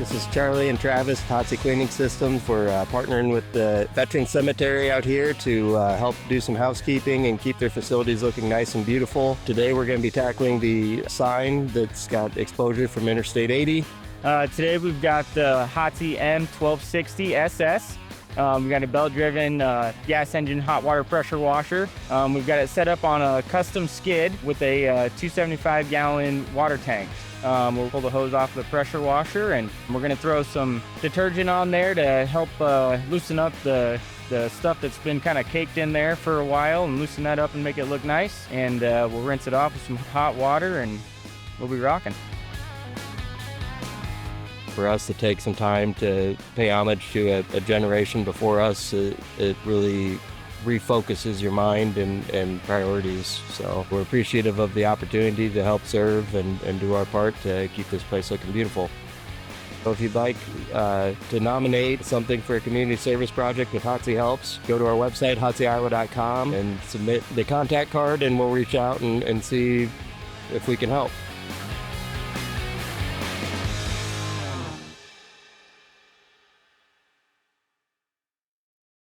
This is Charlie and Travis, Hotsy Cleaning Systems. We're partnering with the Veteran Cemetery out here to help do some housekeeping and keep their facilities looking nice and beautiful. Today we're going to be tackling the sign that's got exposure from Interstate 80. Today we've got the Hotsy M1260 SS. We've got a belt-driven gas engine hot water pressure washer. We've got it set up on a custom skid with a 275-gallon water tank. We'll pull the hose off the pressure washer, and we're going to throw some detergent on there to help loosen up the stuff that's been kind of caked in there for a while, and loosen that up and make it look nice. And we'll rinse it off with some hot water, and we'll be rocking. For us to take some time to pay homage to a generation before us, it really refocuses your mind and priorities. So we're appreciative of the opportunity to help serve and do our part to keep this place looking beautiful. So if you'd like to nominate something for a community service project with Hotsy Helps, go to our website, hotsyoiowa.com, and submit the contact card, and we'll reach out and see if we can help.